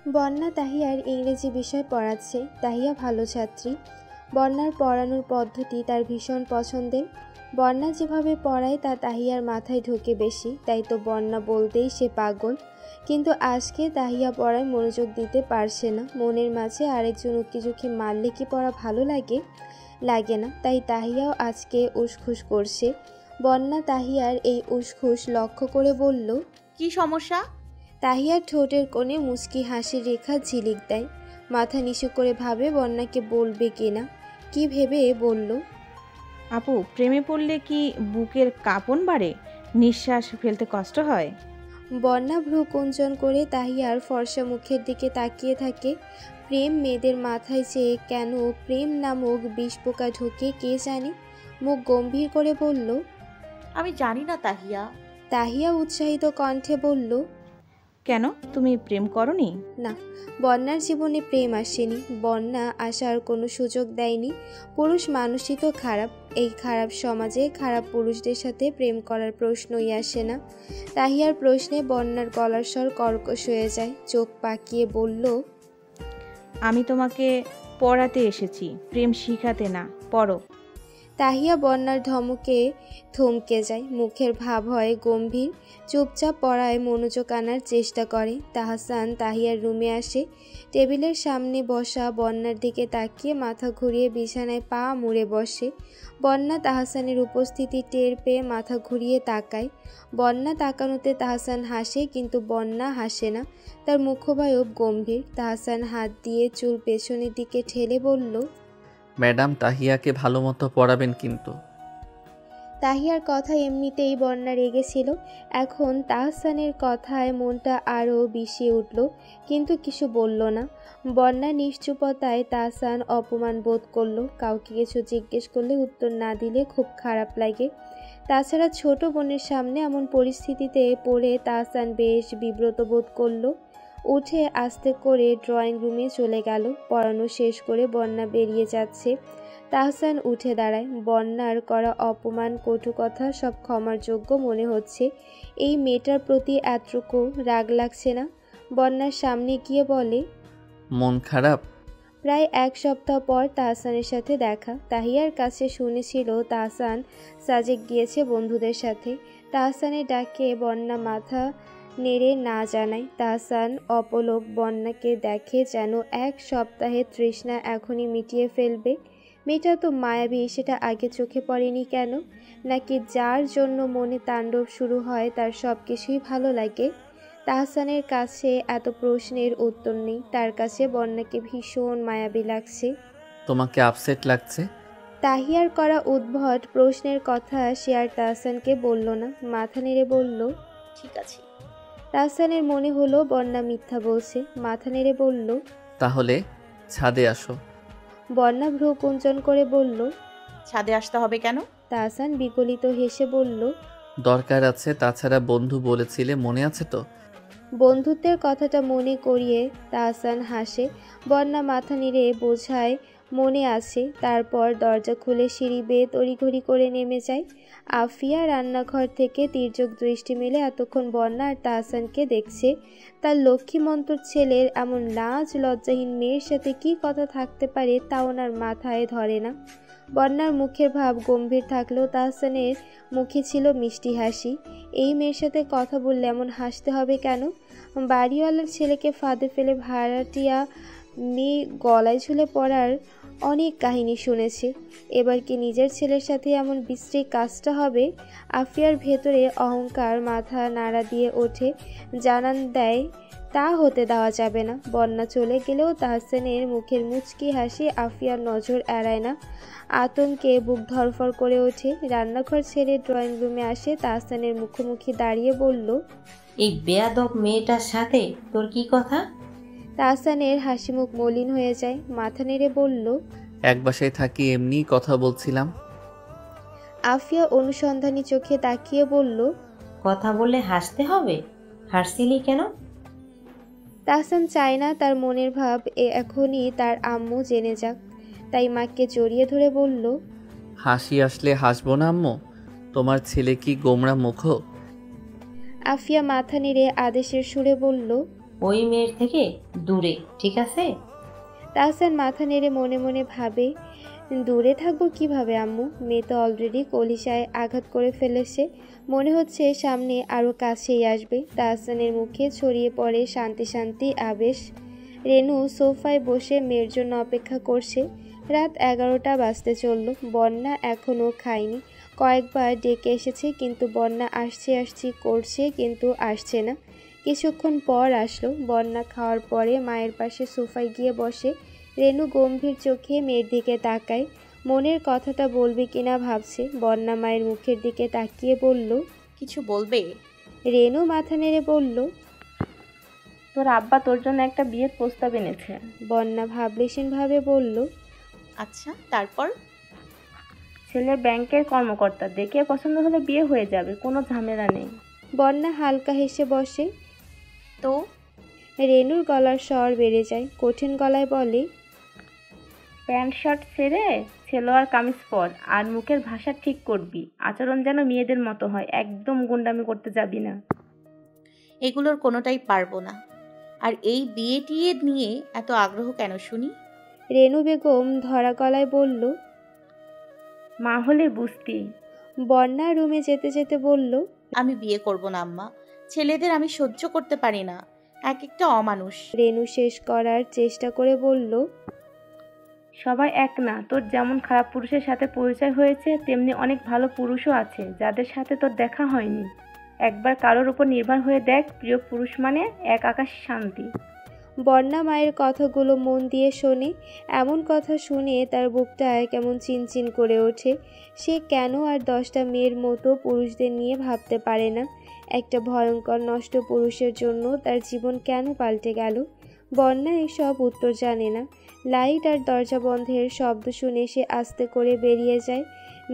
বন্যা তাহিয়ার ইংরেজি বিষয় পড়াচ্ছে। তাহিয়া ভালো ছাত্রী। বন্যার পড়ানোর পদ্ধতি তার ভীষণ পছন্দের। বন্যা যেভাবে পড়ায় তা তাহিয়ার মাথায় ঢোকে বেশি, তাই তো বন্যা বলতেই সে পাগল। কিন্তু আজকে তাহিয়া পড়ায় মনোযোগ দিতে পারছে না। মনের মাঝে আরেকজন উকিঝুঁকি মারলে কি পড়া ভালো লাগে? লাগে না। তাই তাহিয়াও আজকে উসখুস করছে। বন্যা তাহিয়ার এই উসখুস লক্ষ্য করে বলল, কি সমস্যা? তাহিয়ার ঠোঁটের কোণে মুচকি হাসির রেখা ঝিলিক দেয়। মাথা নিচু করে ভাবে বন্যাকে বলবে কিনা। কি ভেবে বলল, আপু, প্রেমে পড়লে কি বুকের কাঁপন বাড়ে? নিঃশ্বাস ফেলতে কষ্ট হয়? বন্যা ভ্রু কুঞ্চন করে তাহিয়ার ফর্সা মুখের দিকে তাকিয়ে থাকে। প্রেম মেয়েদের মাথায় চেয়ে কেন প্রেম নামক বিষ পোকা ঢোকে কে জানে। মুখ গম্ভীর করে বলল, আমি জানি না তাহিয়া। তাহিয়া উৎসাহিত কণ্ঠে বলল, কেন, তুমি প্রেম করনি? না, বন্যার জীবনে প্রেম আসেনি। বন্যা আসার কোনো সুযোগ দেয়নি। পুরুষ মানুষই তো খারাপ। এই খারাপ সমাজে খারাপ পুরুষদের সাথে প্রেম করার প্রশ্নই আসে না। তাহিয়ার প্রশ্নে বন্যার গলার স্বর কর্কশ হয়ে যায়। চোখ পাকিয়ে বলল, আমি তোমাকে পড়াতে এসেছি, প্রেম শিখাতে না। পড়ো। তাহিয়া বন্যার ধমকে থমকে যায়। মুখের ভাব হয় গম্ভীর। চুপচাপ পড়ায় মনোযোগ আনার চেষ্টা করে। তাহসান তাহিয়ার রুমে আসে। টেবিলের সামনে বসা বন্যার দিকে তাকিয়ে মাথা ঘুরিয়ে বিছানায় পা মুড়ে বসে। বন্যা তাহসানের উপস্থিতি টের পেয়ে মাথা ঘুরিয়ে তাকায়। বন্যা তাকানোতে তাহসান হাসে, কিন্তু বন্যা হাসে না। তার মুখভায়ব গম্ভীর। তাহসান হাত দিয়ে চুল পেছনের দিকে ঠেলে বলল, ম্যাডাম তাহিয়াকে ভালো মতো পড়াবেন কিন্তু। তাহিয়ার কথা এমনিতেই বন্যা রেগেছিল। এখন তাহসানের কথায় মনটা আরও বিষিয়ে উঠল, কিন্তু কিছু বলল না। বন্যা নিশ্চুপতায় তাহসান অপমান বোধ করল। কাউকে কিছু জিজ্ঞেস করলে উত্তর না দিলে খুব খারাপ লাগে। তাছাড়া ছোট বোনের সামনে এমন পরিস্থিতিতে পড়ে তাহসান বেশ বিব্রত বোধ করল। উঠে আস্তে করে ড্রয়িং রুমে চলে গেল। পড়ানো শেষ করে বন্যা বেরিয়ে যাচ্ছে। তাহসান উঠে দাঁড়ায়। বন্যার করা অপমান, কটু কথা সব ক্ষমার যোগ্য মনে হচ্ছে। এই মেয়েটার প্রতি এতটুকু রাগ লাগছে না। বন্যার সামনে গিয়ে বলে, মন খারাপ? প্রায় এক সপ্তাহ পর তাহসানের সাথে দেখা। তাহিয়ার কাছে শুনেছিল তাহসান সাজেক গিয়েছে বন্ধুদের সাথে। তাহসানের ডাকে বন্যা মাথা নেড়ে না জানায়। তাহসান অপলক বন্যাকে দেখে, যেন এক সপ্তাহের তৃষ্ণা এখনই মিটিয়ে ফেলবে। মেয়েটা তো মায়াবী, সেটা আগে চোখে পড়েনি কেন? নাকি যার জন্য মনে তাণ্ডব শুরু হয় তার সব কিছুই ভালো লাগে? তাহসানের কাছে এত প্রশ্নের উত্তর নেই। তার কাছে বন্যাকে ভীষণ মায়াবী লাগছে। তোমাকে আপসেট লাগছে? তাহিয়ার করা উদ্ভট প্রশ্নের কথা সে আর তাহসানকে বলল না। মাথা নেড়ে বলল, ঠিক আছে। তাহসানের মনে হলো বন্যা মিথ্যা বলছে। মাথা নেড়ে বলল, তাহলে ছাদে আসো। বন্যা ভ্রু কুঞ্চন করে বলল, ছাদে আসতে হবে কেন? তাহসান বিগলিত হেসে বলল, দরকার আছে, তাছাড়া বন্ধু বলেছিলে, মনে আছে তো? বন্ধুত্বের কথাটা মনে করিয়ে তাহসান হাসে। বন্যা মাথা নেড়ে বোঝায় মনে আছে। তারপর দরজা খুলে সিঁড়ি বেয়ে তড়িঘড়ি করে নেমে যায়। আফিয়া রান্নাঘর থেকে তির্যক দৃষ্টি মেলে এতক্ষণ বন্যা আর তাহসানকে দেখছে। তার লক্ষ্মীমন্তর ছেলের এমন লাজ লজ্জাহীন মেয়ের সাথে কি কথা থাকতে পারে তা ওনার মাথায় ধরে না। বন্যার মুখের ভাব গম্ভীর থাকলেও তাহসানের মুখে ছিল মিষ্টি হাসি। এই মেয়ের সাথে কথা বললে এমন হাসতে হবে কেন? বাড়িওয়ালার ছেলেকে ফাঁদে ফেলে ভাড়াটিয়া মেয়ে গলায় ঝুলে পড়ার অনেক কাহিনী শুনেছে। এবার কি নিজের ছেলের সাথে এমন বিশ্রী কাজটা হবে? আফিয়ার ভেতরে অহংকার মাথা নাড়া দিয়ে ওঠে, জানান দেয় তা হতে দেওয়া যাবে না। বন্যা চলে গেলেও তাহসানের মুখের মুচকি হাসি আফিয়ার নজর এড়ায় না। আতঙ্কে বুক ধরফর করে ওঠে। রান্নাঘর ছেড়ে ড্রয়িং রুমে আসে। তাহসানের মুখোমুখি দাঁড়িয়ে বলল, এই বেয়াদব মেয়েটার সাথে তোর কি কথা? তাহসানের হাসি মুখ মলিন হয়ে যায়। মাথা নেড়ে বলল, এক বাসায় থাকি, এমনি কথা বলছিলাম। আফিয়া অনুসন্ধানী চোখে তাকিয়ে বলল, কথা বললে হাসতে হবে? হাসছিলি কেন? তাহসান চায় না তার মনের ভাব এখনই তার আম্মু জেনে যাক। তাই মাকে জড়িয়ে ধরে বলল, হাসি আসলে হাসবো না আম্মু? তোমার ছেলে কি গোমরা মুখ? আফিয়া মাথা নেড়ে আদেশের সুরে বলল, ওই মেয়ের থেকে দূরে, ঠিক আছে? তাহসান মাথা নেড়ে মনে মনে ভাবে, দূরে থাকবো কিভাবে আম্মু? মেয়ে তো অলরেডি কলিশায় আঘাত করে ফেলেছে, মনে হচ্ছে সামনে আরও কাছেই আসবে। তাহসানের মুখে ছড়িয়ে পড়ে শান্তি শান্তি আবেশ। রেনু সোফায় বসে মেয়ের জন্য অপেক্ষা করছে। রাত 11টা বাজতে চলল। বন্যা এখনও খায়নি। কয়েকবার ডেকে এসেছে, কিন্তু বন্যা আসছি করছে, কিন্তু আসছে না। কিছুক্ষণ পর আসলো। বন্যা খাওয়ার পরে মায়ের পাশে সোফায় গিয়ে বসে। রেনু গম্ভীর চোখে মেয়ের দিকে তাকায়। মনের কথাটা বলবে কিনা ভাবছে। বন্যা মায়ের মুখের দিকে তাকিয়ে বলল, কিছু বলবে? রেনু মাথা নেড়ে বলল, তোর আব্বা তোর জন্য একটা বিয়ের প্রস্তাব এনেছে। বন্যা ভাবলেশীনভাবে বলল, আচ্ছা, তারপর? ছেলে ব্যাংকের কর্মকর্তা, দেখে পছন্দ হলে বিয়ে হয়ে যাবে, কোনো ঝামেলা নেই। বন্যা হালকা হেসে বসে। তো রেনুর গলার স্বর বেড়ে যায়। কঠিন গলায় বলে, প্যান্ট শার্ট ছেড়ে সেলোয়ার কামিজ পর, আর মুখের ভাষা ঠিক করবি, আচরণ যেন মেয়েদের মতো হয়, একদম গুন্ডামি করতে যাবি না। এগুলোর কোনোটাই পারবো না। আর এই বিয়ে টিয়ে নিয়ে এত আগ্রহ কেন শুনি? রেনু বেগম ধরা গলায় বলল। মা হলে বুঝতি। বন্যা রুমে যেতে যেতে বলল, আমি বিয়ে করব না আম্মা। ছেলেদের আমি সহ্য করতে পারি না, এক একটা অমানুষ। রেনু শেষ করার চেষ্টা করে বলল, সবাই এক না, তোর যেমন খারাপ পুরুষের সাথে পরিচয় হয়েছে, তেমনি অনেক ভালো পুরুষও আছে যাদের সাথে তোর দেখা হয়নি। একবার কারোর উপর নির্ভর হয়ে দেখ, প্রিয় পুরুষ মানে এক আকাশ শান্তি। বন্যা মায়ের কথাগুলো মন দিয়ে শোনে। এমন কথা শুনে তার বুকটা কেমন চিনচিন করে ওঠে। সে কেন আর 10টা মেয়ের মতো পুরুষদের নিয়ে ভাবতে পারে না? একটা ভয়ঙ্কর নষ্ট পুরুষের জন্য তার জীবন কেন পাল্টে গেল? বন্যা এসব উত্তর জানে না। লাইট আর দরজা বন্ধের শব্দ শুনে সে আস্তে করে বেরিয়ে যায়।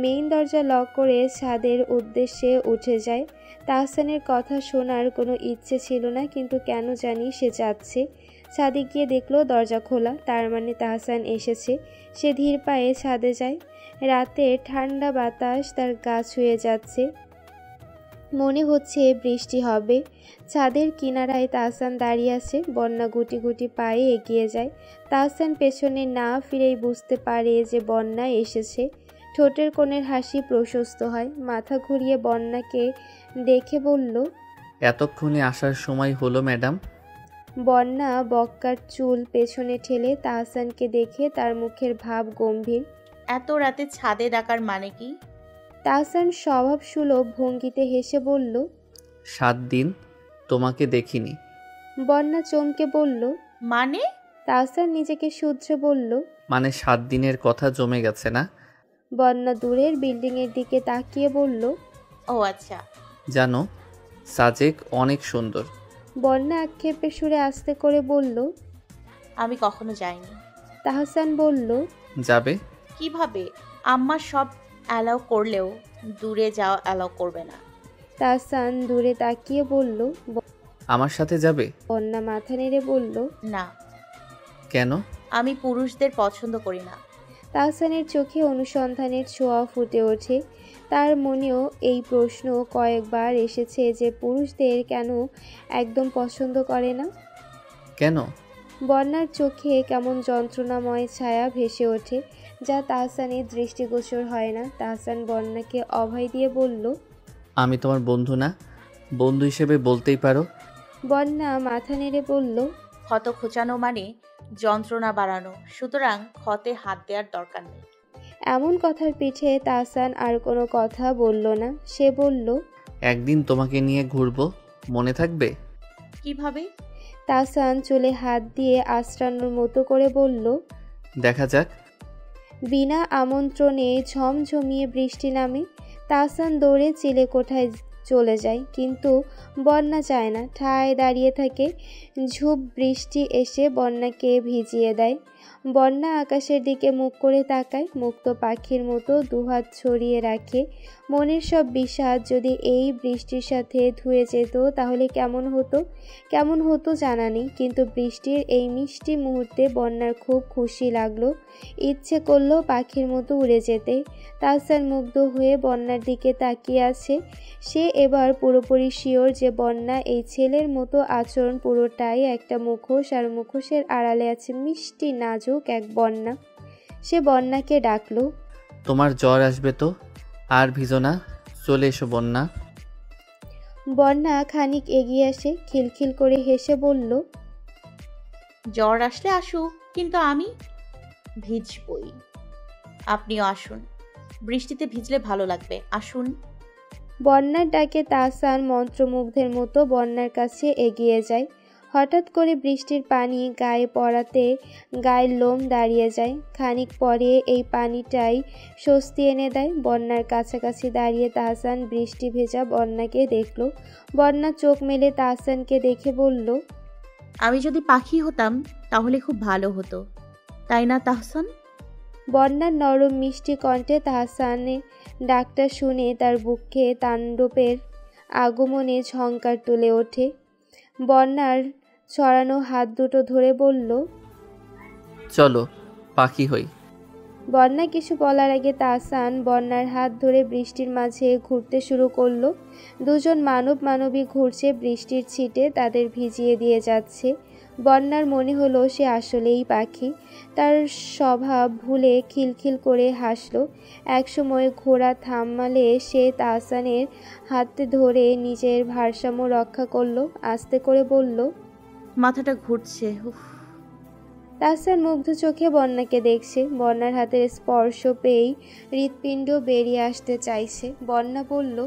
মেইন দরজা লক করে ছাদের উদ্দেশ্যে উঠে যায়। তাহসানের কথা শোনার কোনো ইচ্ছে ছিল না, কিন্তু কেন জানি সে যাচ্ছে। ছাদে গিয়ে দেখলো দরজা খোলা, তার মানে তাহসান এসেছে। সে ধীর পায়ে ছাদে যায়। রাতে ঠান্ডা বাতাস তার গা ছুঁয়ে যাচ্ছে। মনে হচ্ছে বৃষ্টি হবে। ছাদের কিনারায় তাহসান দাঁড়িয়ে আছে। বন্যা গুটি গুটি পায়ে এগিয়ে যায়। তাহসান পেছনে না ফিরেই বুঝতে পারে যে বন্যা এসেছে। ঠোঁটের কোণের হাসি প্রশস্ত হয়। মাথা ঘুরিয়ে বন্যাকে দেখে বলল, এতক্ষণে আসার সময় হলো ম্যাডাম। বন্যা বক্কার চুল পেছনে ঠেলে তাহসানকে দেখে তার মুখের ভাব গম্ভীর। এত রাতে ছাদে ডাকার মানে কি? তাহসান স্বভাবসুলভ ভঙ্গিতে হেসে বলল, 7 দিন তোমাকে দেখিনি। বন্যা চমকে বলল, মানে? তাহসান নিজেকে শুধরে বলল, মানে 7 দিনের কথা জমে গেছে না? বন্যা দূরের বিল্ডিংয়ের দিকে তাকিয়ে বলল, ও আচ্ছা। জানো, সাজেক অনেক সুন্দর। বন্যা আক্ষেপের সুরে আস্তে করে বলল, আমি কখনো যাইনি। তাহসান বলল, যাবে? কিভাবে? আম্মা সব অ্যালাউ করলেও দূরে যাওয়া অ্যালাউ করবে না। তাহসান দূরে তাকিয়ে বলল। আমার সাথে যাবে? বন্যা মাথা নেড়ে বলল, না, কেন? আমি পুরুষদের পছন্দ করি না। তাহসানের চোখে অনুসন্ধানের ছোঁয়া ফুটে ওঠে। তার মনেও এই প্রশ্ন কয়েকবার এসেছে যে পুরুষদের কেন একদম পছন্দ করে না। কেন? বন্যার চোখে কেমন যন্ত্রণাময় ছায়া ভেসে ওঠে, যা তাহসানের দৃষ্টিগোচর হয় না। তাহসান বন্যাকে অভয় দিয়ে বলল, আমি তোমার বন্ধু না? বন্ধু হিসেবে বলতেই পারো। বন্যা মাথা নেড়ে বলল, ক্ষত খোঁচানো মানে যন্ত্রণা বাড়ানো, সুতরাং ক্ষতে হাত দেওয়ার দরকার নেই। এমন কথার পিঠে তাহসান আর কোনো কথা বলল না। সে বলল, একদিন তোমাকে নিয়ে ঘুরবো, মনে থাকবে? কিভাবে? তাহসান চুলে হাত দিয়ে আশ্রানোর মতো করে বলল। দেখা যাক। বিনা আমন্ত্রণে ঝমঝমিয়ে বৃষ্টি নামে। তাহসান দৌড়ে চিলেকোঠায় চলে যায়, কিন্তু বন্যা চায় না, ঠায় দাঁড়িয়ে থাকে। ঝুপ বৃষ্টি এসে বন্যাকে ভিজিয়ে দেয়। বন্যা আকাশের দিকে মুখ করে তাকায়, মুক্ত পাখির মতো দুহাত ছড়িয়ে রাখে। মনের সব বিষাদ যদি এই বৃষ্টির সাথে ধুয়ে যেত তাহলে কেমন হতো জানা নেই, কিন্তু বৃষ্টির এই মিষ্টি মুহূর্তে বন্যার খুব খুশি লাগলো। ইচ্ছে করলো পাখির মতো উড়ে যেতে। তাহসান মুগ্ধ হয়ে বন্যার দিকে তাকিয়ে আছে। সে এবার পুরোপুরি শিওর যে বন্যা এই ছেলের মতো আচরণ পুরোটাই একটা মুখোশ, আর মুখোশের আড়ালে আছে মিষ্টি নাজুক এক বন্যা। সে বন্যাকে ডাকলো, তোমার জ্বর আসবে তো, আর ভিজো না, চলে এসো বন্যা। বন্যা খানিক এগিয়ে আসে, খিলখিল করে হেসে বলল, জ্বর আসলে আসুক, কিন্তু আমি ভিজবই। আপনিও আসুন, বৃষ্টিতে ভিজলে ভালো লাগবে, আসুন। বন্যার ডাকে তাহসান মন্ত্রমুগ্ধের মতো বন্যার কাছে এগিয়ে যায়। হঠাৎ করে বৃষ্টির পানি গায়ে পড়াতে গায়ের লোম দাঁড়িয়ে যায়। খানিক পরে এই পানিটাই স্বস্তি এনে দেয়। বন্যার কাছাকাছি দাঁড়িয়ে তাহসান বৃষ্টি ভেজা বন্যাকে দেখল। বন্যা চোখ মেলে তাহসানকে দেখে বলল, আমি যদি পাখি হতাম তাহলে খুব ভালো হতো, তাই না তাহসান? বন্যার নরম মিষ্টি কণ্ঠে তাহসানের ডাকটা শুনে তার বুকে তাণ্ডবের আগমনে ঝংকার তুলে ওঠে। বন্যার ছড়ানো হাত দুটো ধরে বলল, চলো পাখি হই। বন্যা কিছু বলার আগে তাহসান বন্যার হাত ধরে বৃষ্টির মাঝে ঘুরতে শুরু করলো। দুজন মানবী ঘুরছে বৃষ্টির ছিটে, তাদের ভিজিয়ে দিয়ে যাচ্ছে। বন্যার মনে হলো সে আসলেই পাখি। তার স্বভাব ভুলে খিলখিল করে হাসলো। একসময় ঘোড়া থামালে সে তাহসানের হাতে ধরে নিজের ভারসাম্য রক্ষা করলো। আস্তে করে বলল, মাথাটা ঘুরছে, উফ। তাহসান মুগ্ধ চোখে বন্যাকে দেখছে। বন্যার হাতের স্পর্শ পেয়েই হৃৎপিণ্ড বেরিয়ে আসতে চাইছে। বন্যা বলল,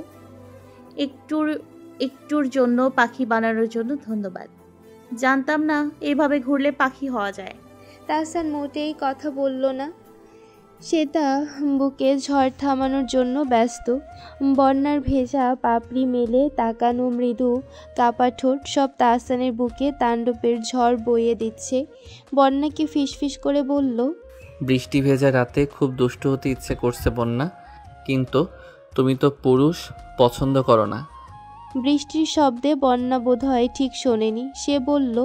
একটুর জন্য পাখি বানানোর জন্য ধন্যবাদ। জানতাম না এইভাবে ঘুরলে পাখি হওয়া যায়। তাহসান মোটেই কথা বলল না। সেটা বুকে ঝড় থামানোর জন্য ব্যস্ত। বন্যার ভেজা পাপড়ি মেলে তাকানো, মৃদু কাপা ঠোঁট সব তাহসানের বুকে তাণ্ডবের ঝড় বইয়ে দিচ্ছে। বন্যাকে ফিসফিস করে বলল, বৃষ্টি ভেজা রাতে খুব দুষ্ট হতে ইচ্ছে করছে বন্যা, কিন্তু তুমি তো পুরুষ, পছন্দ করো না। বৃষ্টির শব্দে বন্যা বোধহয় ঠিক শোনেনি। সে বলল,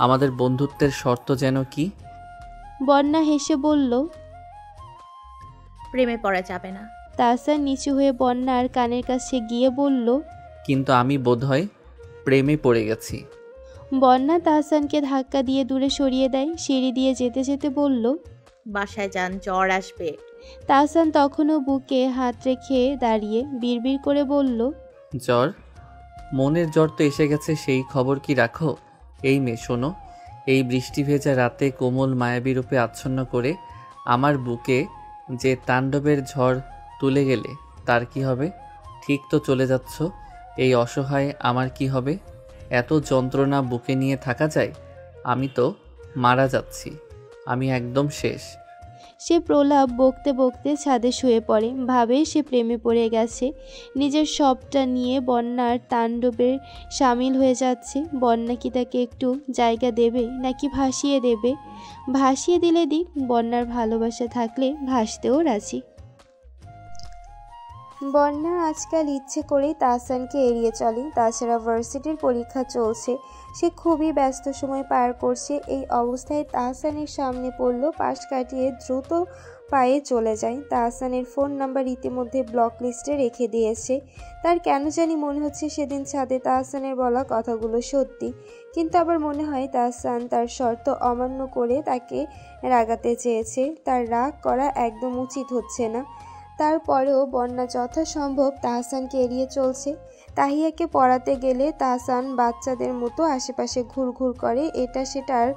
আমাদের বন্ধুত্বের শর্ত যেন কি? বন্যা হেসে বলল, প্রেমে পড়া যাবে না। তাহসান নিচু হয়ে বন্যার কানের কাছে গিয়ে বলল, কিন্তু আমি বোধহয় প্রেমে পড়ে গেছি। বন্যা তাহসানকে ধাক্কা দিয়ে দূরে সরিয়ে দেয়। সিঁড়ি দিয়ে যেতে যেতে বলল, বাসায় যান, জ্বর আসবে। তাহসান তখনও বুকে হাত রেখে দাঁড়িয়ে বিড়বিড় করে বলল, জ্বর? মনের জ্বর তো এসে গেছে, সেই খবর কি রাখো? এই মেয়ে শোনো, এই বৃষ্টি ভেজা রাতে কোমল মায়াবী রূপে আচ্ছন্ন করে আমার বুকে যে তাণ্ডবের ঝড় তুলে গেলে তার কি হবে? ঠিক তো চলে যাচ্ছ, এই অসহায় আমার কি হবে? এত যন্ত্রণা বুকে নিয়ে থাকা যায়? আমি তো মারা যাচ্ছি, আমি একদম শেষ। সে প্রলাপ বকতে বকতে ছাদে শুয়ে পড়ে। ভাবে সে প্রেমে পড়ে গেছে। নিজের সবটা নিয়ে বন্যার তাণ্ডবে সামিল হয়ে যাচ্ছে। বন্যা কি তাকে একটু জায়গা দেবে, নাকি ভাসিয়ে দেবে? ভাসিয়ে দিলে দিক, বন্যার ভালোবাসা থাকলে ভাসতেও রাজি। বন্যা আজকাল ইচ্ছে করেই তাহসানকে এড়িয়ে চলে। তাছাড়া ভার্সিটির পরীক্ষা চলছে, সে খুবই ব্যস্ত সময় পার করছে। এই অবস্থায় তাহসানের সামনে পড়ল, পাশ কাটিয়ে দ্রুত পায়ে চলে যায়। তাহসানের ফোন নাম্বার ইতিমধ্যে ব্লক লিস্টে রেখে দিয়েছে। তার কেন জানি মনে হচ্ছে সেদিন ছাদে তাহসানের বলা কথাগুলো সত্যি, কিন্তু আবার মনে হয় তাহসান তার শর্ত অমান্য করে তাকে রাগাতে চেয়েছে। তার রাগ করা একদম উচিত হচ্ছে না। তারপরেও বন্যা যথাসম্ভব তাহসানকে এড়িয়ে চলছে। তাহিয়াকে পড়াতে গেলে তাহসান বাচ্চাদের মতো আশেপাশে ঘুরঘুর করে, এটা সেটার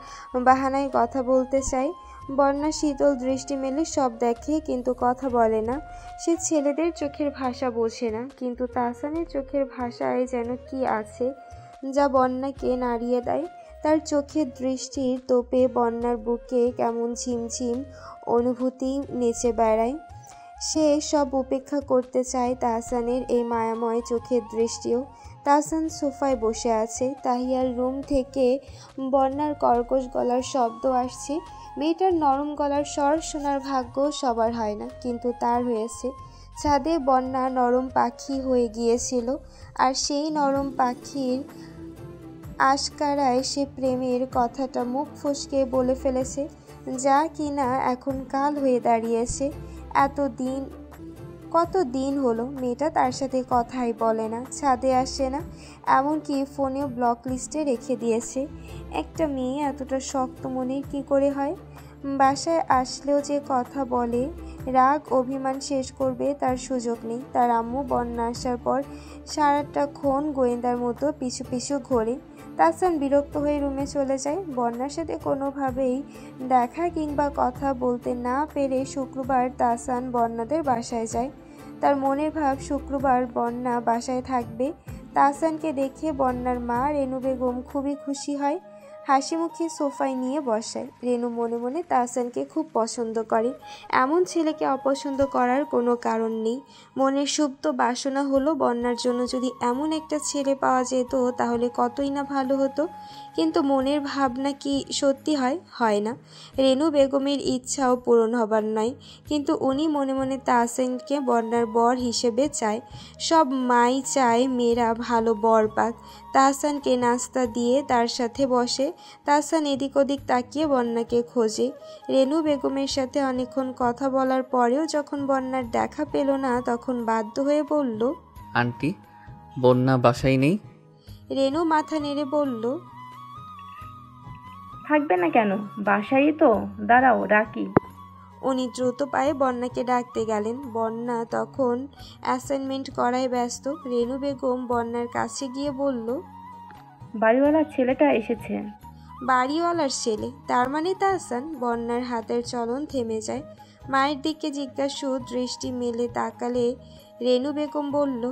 বাহানায় কথা বলতে চায়। বন্যা শীতল দৃষ্টি মেলে সব দেখে, কিন্তু কথা বলে না। সে ছেলেদের চোখের ভাষা বোঝে না, কিন্তু তাহসানের চোখের ভাষায় যেন কি আছে যা বন্যাকে নাড়িয়ে দেয়। তার চোখের দৃষ্টির তোপে বন্যার বুকে কেমন ঝিমঝিম অনুভূতি নেচে বেড়ায়। সে সব উপেক্ষা করতে চায় তাহসানের এই মায়াময় চোখের দৃষ্টিও। তাহসান সোফায় বসে আছে। তাহিয়ার রুম থেকে বন্যার কর্কশ গলার শব্দ আসছে। মেয়েটার নরম গলার স্বর শোনার ভাগ্য সবার হয় না, কিন্তু তার হয়েছে। ছাদে বন্যা নরম পাখি হয়ে গিয়েছিল, আর সেই নরম পাখির আশকারায় সে প্রেমের কথাটা মুখ ফসকে বলে ফেলেছে, যা কিনা এখন কাল হয়ে দাঁড়িয়েছে। কত দিন হলো মেয়েটা তার সাথে কথাই বলে না, ছাদে আসে না, এমনকি ফোনেও ব্লক লিস্টে রেখে দিয়েছে। একটা মেয়ে এতটা শক্ত মনের কী করে হয়? বাসায় আসলেও যে কথা বলে, রাগ অভিমান শেষ করবে তার সুযোগ নেই। তার আম্মু বন্যা আসার পর সারাটাক্ষণ গোয়েন্দার মতো পিছু পিছু ঘোরে। তাহসান বিরক্ত হয়ে রুমে চলে যায়। বন্যার সাথে কোনোভাবেই দেখা কিংবা কথা বলতে না পেরে শুক্রবার তাহসান বন্যাদের বাসায় যায়। তার মনের ভাব শুক্রবার বন্যা বাসায় থাকবে। তাহসানকে দেখে বন্যার মা রেনু বেগম খুবই খুশি হয়, হাসি মুখে সোফায় নিয়ে বসায়। রেনু মনে মনে তাহসানকে খুব পছন্দ করে। এমন ছেলেকে অপছন্দ করার কোনো কারণ নেই। মনের সুপ্ত বাসনা হলো বন্যার জন্য যদি এমন একটা ছেলে পাওয়া যেত তাহলে কতই না ভালো হতো। কিন্তু মনের ভাবনা কি সত্যি হয়? হয় না। রেনু বেগমের ইচ্ছাও পূরণ হবার নয়, কিন্তু উনি মনে মনে তাহসানকে বন্যার বর হিসেবে চায়। সব মাই চায় মেয়েরা ভালো বর পাক। তাহসানকে নাস্তা দিয়ে তার সাথে বসে। তাহসান এদিক ওদিক তাকিয়ে বন্যাকে খোঁজে। রেনু বেগমের সাথে অনেকক্ষণ কথা বলার পরেও যখন বন্যার দেখা পেল না, তখন বাধ্য হয়ে বলল, আন্টি, বন্যা বাসায় নেই? রেনু মাথা নেড়ে বলল, থাকবে না কেন, বাসায়ই তো। দাঁড়াও ডাকি। উনি দ্রুত পায়ে বন্যাকে ডাকতে গেলেন। বন্যা তখন অ্যাসাইনমেন্ট করায় ব্যস্ত। রেনু বেগম বন্যার কাছে গিয়ে বলল, বাড়িওয়ালার ছেলেটা এসেছে। বাড়িওয়ালার ছেলে? তার মানে তাহসান? বন্যার হাতের চলন থেমে যায়। মায়ের দিকে জিজ্ঞাসু দৃষ্টি মেলে তাকালে রেনু বেগম বলল,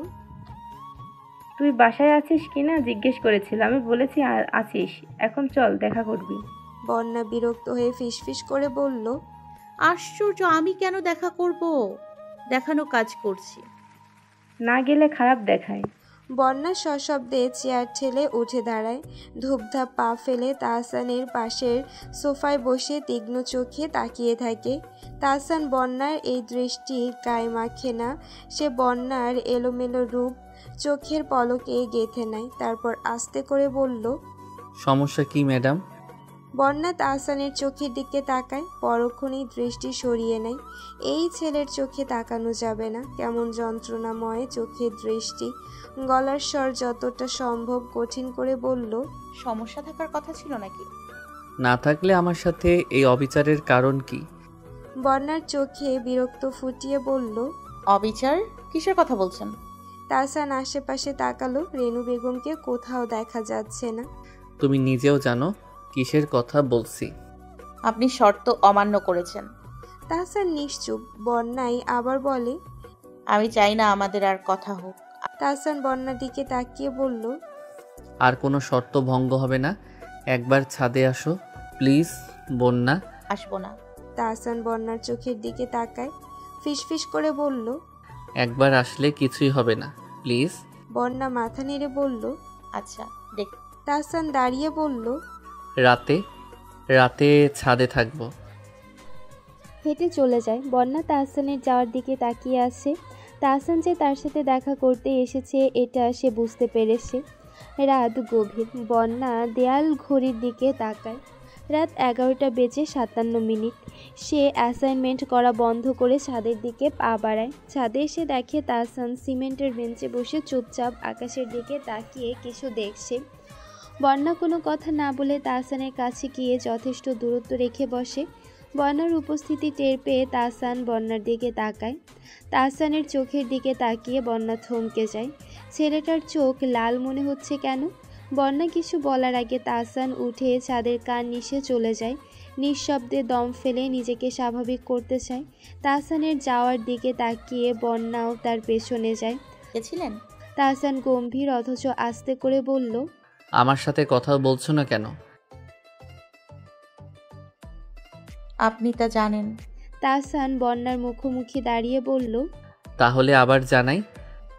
তুই বাসায় আছিস কিনা জিজ্ঞেস করেছিল, আমি বলেছি আছিস। এখন চল, দেখা করবি। বন্যা বিরক্ত হয়ে ফিসফিস করে বলল, আশ্চর্য, আমি কেন দেখা করব? দেখানো কাজ করছি। না গেলে খারাপ দেখায়। বন্যা সশব্দে চেয়ার ঠেলে উঠে দাঁড়ায়। ধূপধাপ পা ফেলে তাহসানের পাশের সোফায় বসে তীক্ষ্ণ চোখে তাকিয়ে থাকে। তাহসান বন্যার এই দৃষ্টি গায়ে মাখে না। সে বন্যার এলোমেলো রূপ চোখের পলকে গেঁথে নেয়। তারপর আস্তে করে বলল, সমস্যা কি ম্যাডাম? বন্যা তাহসানের চোখের দিকে তাকায়, পরক্ষণেই দৃষ্টি সরিয়ে নেয়। এই ছেলের চোখে তাকানো যাবে না। কেমন যন্ত্রণাময় চোখের দৃষ্টি। গলার স্বর যতটা সম্ভব কঠিন করে বলল, সমস্যা থাকার কথা ছিল নাকি? না থাকলে আমার সাথে এই অবিচারের কারণ কি? বন্যার চোখে বিরক্ত ফুটিয়ে বলল, অবিচার? কিসের কথা বলছেন? তাহসান আশেপাশে তাকালো। রেনু বেগমকে কোথাও দেখা যাচ্ছে না। তুমি নিজেও জানো কিসের কথা বলছি। আপনি শর্ত অমান্য করেছেন। তাহসান নিশ্চুপ। বন্যাই আবার বলে, আমি চাই না আমাদের আর কথা হোক। তাহসান বন্যার দিকে তাকিয়ে বলল, আর কোনো শর্ত ভঙ্গ হবে না। একবার ছাদে আসো প্লিজ। বন্যা। আসবো না। তাহসান বন্যার চোখের দিকে তাকায়, ফিসফিস করে বলল, একবার আসলে কিছুই হবে না প্লিজ। বন্যা মাথা নেড়ে বলল, আচ্ছা দেখ। তাহসান দাঁড়িয়ে বলল, রাতে রাতে ছাদে থাকবো। হেঁটে চলে যায়। বন্যা তাহসানের যাওয়ার দিকে তাকিয়ে আছে। তাহসান যে তার সাথে দেখা করতে এসেছে এটা সে বুঝতে পেরেছে। রাত গভীর। বন্যা দেয়াল ঘড়ির দিকে তাকায়। রাত 11:57। সে অ্যাসাইনমেন্ট করা বন্ধ করে ছাদের দিকে পা বাড়ায়। ছাদে এসে দেখে তাহসান সিমেন্টের বেঞ্চে বসে চুপচাপ আকাশের দিকে তাকিয়ে কিছু দেখছে। বন্যা কোনো কথা না বলে তাহসানের কাছে গিয়ে যথেষ্ট দূরত্ব রেখে বসে। বন্যার উপস্থিতি টের পেয়ে তাহসান বন্যার দিকে তাকায়। তাহসানের চোখের দিকে তাকিয়ে বন্যা থমকে যায়। ছেলেটার চোখ লাল মনে হচ্ছে কেন? বন্যা কিছু বলার আগে তাহসান উঠে ছাদের কান নিচে চলে যায়। নিঃশব্দে দম ফেলে নিজেকে স্বাভাবিক করতে চায়। তাহসানের যাওয়ার দিকে তাকিয়ে বন্যাও তার পেছনে যায়। গেছিলেন? তাহসান গম্ভীর অথচ আস্তে করে বলল, আমার সাথে কথা বলছো না কেন? আপনি তা জানেন। তাহসান বন্যার মুখোমুখি দাঁড়িয়ে বলল, তাহলে আবার জানাই।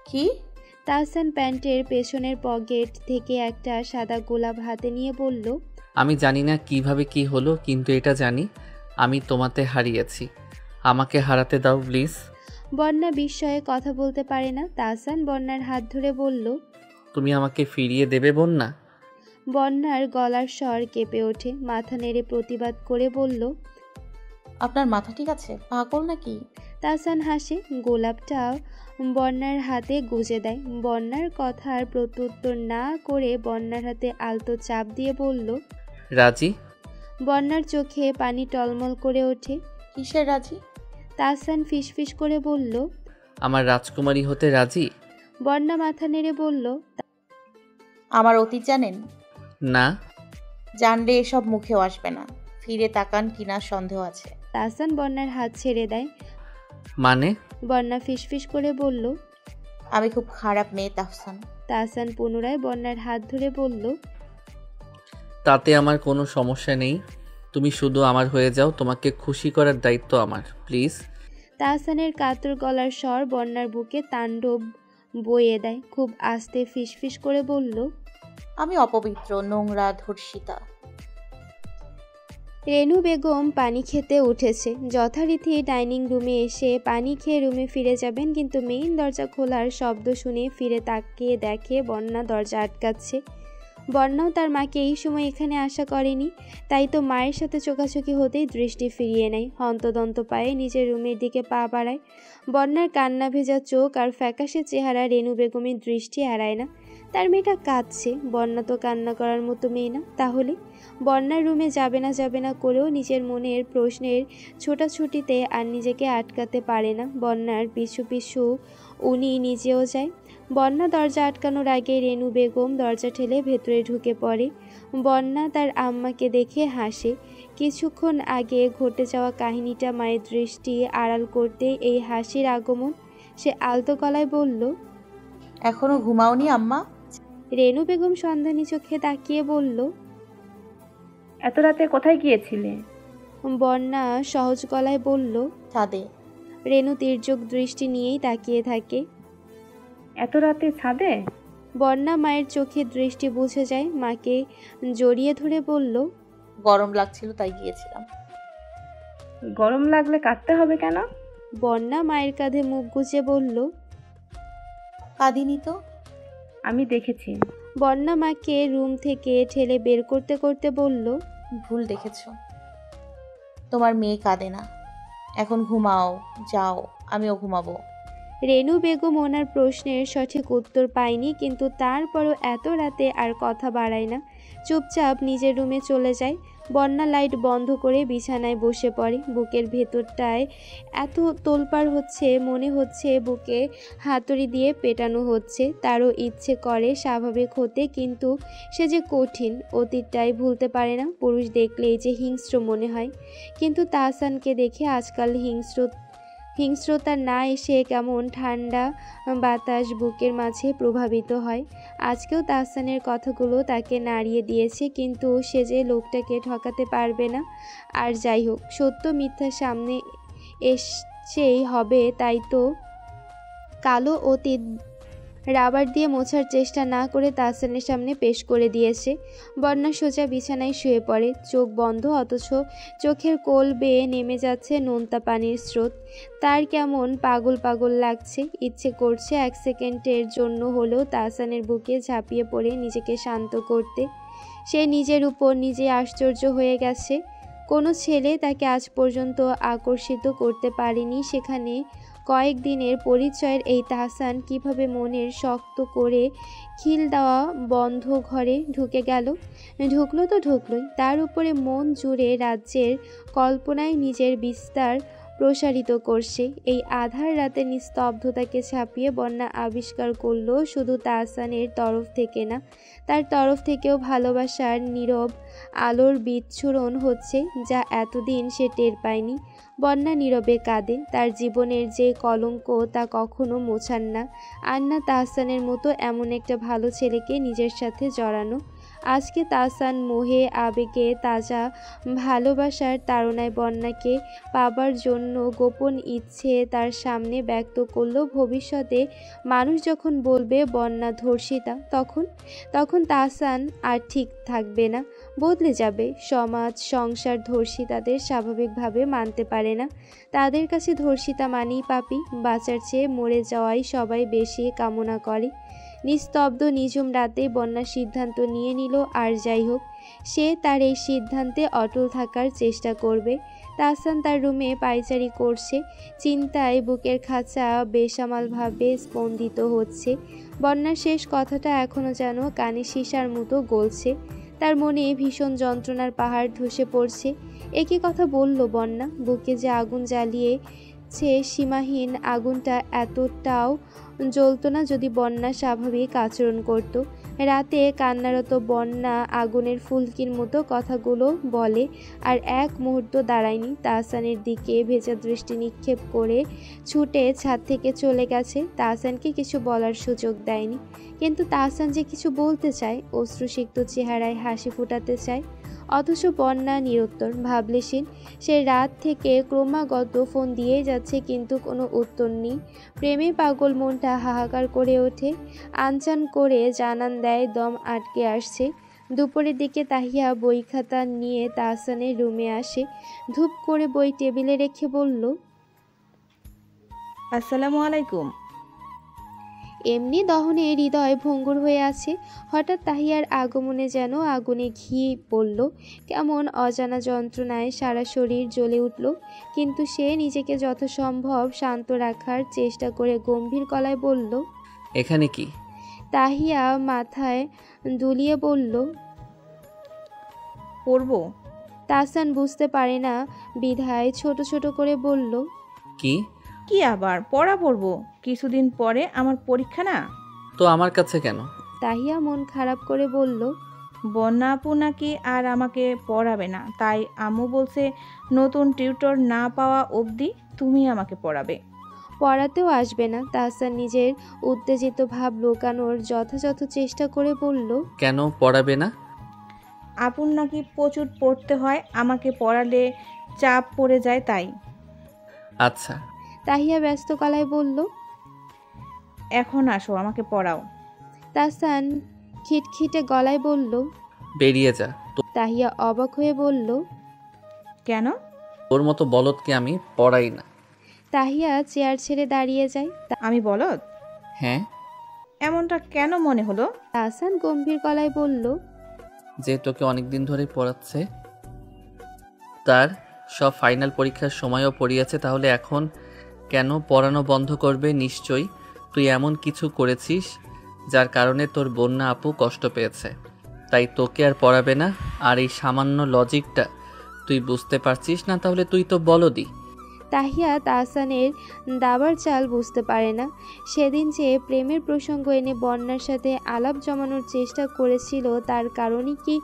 কি? তাহসান প্যান্টের পেছনের পকেট থেকে একটা সাদা গোলাপ হাতে নিয়ে বলল, আমি জানি না কিভাবে কি হলো, কিন্তু এটা জানি আমি তোমাতে হারিয়েছি। আমাকে হারাতে দাও প্লিজ। বন্যা বিস্ময়ে কথা বলতে পারে না। তাহসান বন্যার হাত ধরে বলল, তুমি আমাকে ফিরিয়ে দেবে বন্যা? বন্যার গলার স্বর কেঁপে ওঠে, মাথা নেড়ে প্রতিবাদ করে বলল, আপনার মাথা ঠিক আছে? পাগল নাকি? তাহসান হাসে, গোলাপটা বন্যার হাতে গুজে দেয়। বন্যার কথার প্রত্যুত্তর না করে বন্যার হাতে আলতো চাপ দিয়ে বলল, রাজি? বন্যার চোখে পানি টলমল করে ওঠে। কিসের রাজি? তাহসান ফিসফিস করে বলল, আমার রাজকুমারী হতে রাজি? বন্যা মাথা নেড়ে বলল, আমার অতীত জানেন? না। জানলে এসব মুখেও আসবে না। ফিরে তাকান কিনা সন্দেহ আছে। তাহসান বন্যার হাত ছেড়ে দেয়। মানে? বন্যা ফিসফিস করে বলল, আমি খুব খারাপ মেয়ে তাহসান। তাহসান পুনরায় বন্যার হাত ধরে বলল, তাতে আমার কোনো সমস্যা নেই, তুমি শুধু আমার হয়ে যাও। তোমাকে খুশি করার দায়িত্ব আমার, প্লিজ। তাহসানের কাতর গলার স্বর বন্যার বুকে তাণ্ডব বইয়ে দেয়। খুব আস্তে ফিসফিস করে বলল, আমি অপবিত্র, নোংরা, ধর্ষিতা। রেনু বেগম পানি খেতে উঠেছে। যথারীতি ডাইনিং রুমে এসে পানি খেয়ে রুমে ফিরে যাবেন, কিন্তু মেইন দরজা খোলার শব্দ শুনে ফিরে তাকিয়ে দেখে বন্যা দরজা আটকাচ্ছে। বন্যাও তার মাকে এই সময় এখানে আশা করেনি, তাই তো মায়ের সাথে চোখাচোখি হতেই দৃষ্টি ফিরিয়ে নেয়। হন্তদন্ত পায়ে নিজের রুমের দিকে পা বাড়ায়। বন্যার কান্না ভেজা চোখ আর ফ্যাকাশে চেহারা রেনু বেগমের দৃষ্টি এড়ায় না। তার মেয়েটা কাঁদছে, বন্যা তো কান্না করার মতো মেয়ে না। তাহলে বন্যার রুমে যাবে না করেও নিজের মনের প্রশ্নের ছোটাছুটিতে আর নিজেকে আটকাতে পারে না। বন্যার পিছু পিছু উনি নিজেও যায়। বন্যা দরজা আটকানোর আগে রেনু বেগম দরজা ঠেলে ভেতরে ঢুকে পড়ে। বন্যা তার আম্মাকে দেখে হাসে। কিছুক্ষণ আগে ঘটে যাওয়া কাহিনীটা মায়ের দৃষ্টি আড়াল করতে এই হাসির আগমন। সে আলতো গলায় বলল, এখনো ঘুমাওনি আম্মা? রেনু বেগম সন্ধানী চোখে তাকিয়ে বলল, এত রাতে কোথায় গিয়েছিলে? বন্যা সহজ গলায় বলল। ছাদে। রেনু তির্যক দৃষ্টি নিয়েই তাকিয়ে থাকে। এত রাতে ছাদে? বন্যা মায়ের চোখে দৃষ্টি বুঝে যায়, মাকে জড়িয়ে ধরে বলল, গরম লাগছিল তাই গিয়েছিলাম। গরম লাগলে কাঁদতে হবে কেন? বন্যা মায়ের কাঁধে মুখ গুজে বলল, কাঁদিনি তো। আমি দেখেছি। বন্যা মাকে রুম থেকে ঠেলে বের করতে করতে বলল, ভুল দেখেছো, তোমার মেয়ে কাঁদে না। এখন ঘুমাও, যাও, আমিও ঘুমাবো। রেনু বেগম ওনার প্রশ্নের সঠিক উত্তর পায়নি, কিন্তু তারপরও এত রাতে আর কথা বাড়ায় না। চুপচাপ নিজের রুমে চলে যায়। বন্যা লাইট বন্ধ করে বিছানায় বসে পড়ে। বুকের ভেতরটায় এত তোলপাড় হচ্ছে, মনে হচ্ছে বুকে হাতুড়ি দিয়ে পেটানো হচ্ছে। তারও ইচ্ছে করে স্বাভাবিক হতে, কিন্তু সে যে কঠিন, অতীতটাই ভুলতে পারে না। পুরুষ দেখলেই যে হিংস্র মনে হয়, কিন্তু তাহসানকে দেখে আজকাল হিংস্রতা না এসে কেমন ঠান্ডা বাতাস বুকের মাঝে প্রভাবিত হয়। আজকেও তাহসানের কথাগুলো তাকে নাড়িয়ে দিয়েছে, কিন্তু সে যে লোকটাকে ঠকাতে পারবে না। আর যাই হোক, সত্য মিথ্যা সামনে এসেই হবে, তাই তো কালো অতীত রাবার দিয়ে মোছার চেষ্টা না করে তাহসানের সামনে পেশ করে দিয়েছে। বন্যা সোজা বিছানায় শুয়ে পড়ে, চোখ বন্ধ, অথচ চোখের কোল বেয়ে নেমে যাচ্ছে নোনতা পানির স্রোত। তার কেমন পাগল পাগল লাগছে। ইচ্ছে করছে এক সেকেন্ডের জন্য হলেও তাহসানের বুকে ঝাঁপিয়ে পড়ে নিজেকে শান্ত করতে। সে নিজের উপর নিজে আশ্চর্য হয়ে গেছে। কোনো ছেলে তাকে আজ পর্যন্ত আকর্ষিত করতে পারেনি, সেখানে কয়েকদিনের পরিচয়ের এই তাহসান কিভাবে মনের শক্ত করে খিল দেওয়া বন্ধ ঘরে ঢুকে গেল। ঢুকলো তো ঢুকলোই, তার উপরে মন জুড়ে রাজ্যের কল্পনায় নিজের বিস্তার প্রসারিত করছে। এই আধার রাতে নিস্তব্ধতাকে ছাপিয়ে বন্যা আবিষ্কার করলো শুধু তাহসানের তরফ থেকে না, তার তরফ থেকেও ভালোবাসার নীরব আলোর বিচ্ছুরণ হচ্ছে, যা এতদিন সে টের পায়নি। বন্যা নীরবে কাঁদে। তার জীবনের যে কলঙ্ক তা কখনো মোছান না, আর না তাহসানের মতো এমন একটা ভালো ছেলেকে নিজের সাথে জড়ানো। আজকে তাহসান মোহে আবেগে তাজা ভালোবাসার তাড়নায় বন্যাকে পাবার জন্য গোপন ইচ্ছে তার সামনে ব্যক্ত করলো। ভবিষ্যতে মানুষ যখন বলবে বন্যা ধর্ষিতা, তখন তাহসান আর ঠিক থাকবে না, বদলে যাবে। সমাজ সংসার ধর্ষিতাদের স্বাভাবিকভাবে মানতে পারে না। তাদের কাছে ধর্ষিতা মানেই পাপী, বাঁচার চেয়ে মরে যাওয়াই সবাই বেশি কামনা করে। নিস্তব্ধ নিঝুম রাতে বন্যা সিদ্ধান্ত নিয়ে নিল, আর যাই হোক, সে তার এই সিদ্ধান্তে অটল থাকার চেষ্টা করবে। তাহসান তার রুমে পায়চারি করছে, চিন্তায় বুকের খাঁচা বেসামালভাবে স্পন্দিত হচ্ছে। বন্যার শেষ কথাটা এখনও যেন কানে সীসার মতো গলছে। তার মনে ভীষণ যন্ত্রণার পাহাড় ধসে পড়ছে। একই কথা বলল বন্যা, বুকে যে আগুন জ্বালিয়েছে সীমাহীন আগুনটা এতটাও জ্বলত না যদি বন্যা স্বাভাবিক আচরণ করত। রাতে কান্নারত বন্যা আগুনের ফুলকির মতো কথাগুলো বলে, আর এক মুহূর্ত দাঁড়ায়নি। তাহসানের দিকে ভেজা দৃষ্টি নিক্ষেপ করে ছুটে ছাদ থেকে চলে গেছে। তাহসানকে কিছু বলার সুযোগ দেয়নি, কিন্তু তাহসান যে কিছু বলতে চায়, অশ্রুসিক্ত চেহারায় হাসি ফোটাতে চায়, অথচ বন্যা নিরুত্তর, ভাবলেশীন। সে রাত থেকে ক্রমাগত ফোন দিয়েই যাচ্ছে, কিন্তু কোনো উত্তর নেই। প্রেমে পাগল মনটা হাহাকার করে ওঠে, আনচান করে জানান দেয়, দম আটকে আসছে। দুপুরের দিকে তাহিয়া বই খাতা নিয়ে তাহসানের রুমে আসে, ধূপ করে বই টেবিলে রেখে বলল, আসসালামু আলাইকুম। এমনি দহনে হৃদয় ভঙ্গুর হয়ে আছে। হঠাৎ তাহিয়ার আগমনে যেন আগুনে ঘি পড়ল, কেমন অজানা যন্ত্রণায় সারা শরীর জ্বলে উঠল। কিন্তু সে নিজেকে যথাসম্ভব শান্ত রাখার চেষ্টা করে গম্ভীর গলায় বলল, এখানে কি? তাহিয়া মাথায় দুলিয়ে বলল, পড়বো। তাহসান বুঝতে পারে না বিধায় ছোট ছোট করে বলল, কি? কি আবার পড়া পড়বো? কিছুদিন পরে আমার পরীক্ষা না। তো আমার কাছে কেন? তাহিয়া মন খারাপ করে বলল, বন্যা আপু নাকি আর আমাকে পড়াবে না, তাই আম্মু বলছে নতুন টিউটর না পাওয়া অবধি তুমি আমাকে পড়াবে। পড়াতেও আসবে না। তাহসান নিজের উত্তেজিত ভাব লুকানোর যথাযথ চেষ্টা করে বলল, কেন পড়াবে না? আপুর নাকি প্রচুর পড়তে হয়, আমাকে পড়ালে চাপ পড়ে যায় তাই। আচ্ছা। তাহিয়া ব্যস্ত গলায় বলল, এখন আসো আমাকে পড়াও। তাহসান খিটখিটে গলায় বলল, বেরিয়ে যা। তাহিয়া অবাক হয়ে বলল, কেন? তোর মতো বলদকে আমি পড়াই না। তাহিয়া চেয়ার ছেড়ে দাঁড়িয়ে যায়। আমি বলদ? হ্যাঁ। এমনটা কেন মনে হলো? তাহসান গম্ভীর গলায় বলল, যে তোকে অনেকদিন ধরে পড়াচ্ছে, তার সব ফাইনাল পরীক্ষার সময়ও পড়িয়েছে, তাহলে এখন কেন পড়ানো বন্ধ করবে? নিশ্চয়ই তুই এমন কিছু করেছিস যার কারণে তোর বন্যা আপু কষ্ট পেয়েছে, তাই তোকে আর পড়াবে না। আর এই সামান্য লজিকটা তুই বুঝতে পারছিস না? তাহলে তুই তো বলদি। তাহিয়া তাহসানের দাবার চাল বুঝতে পারে না। সেদিন যে প্রেমের প্রসঙ্গ এনে বন্যার সাথে আলাপ জমানোর চেষ্টা করেছিল, তার কারণে কি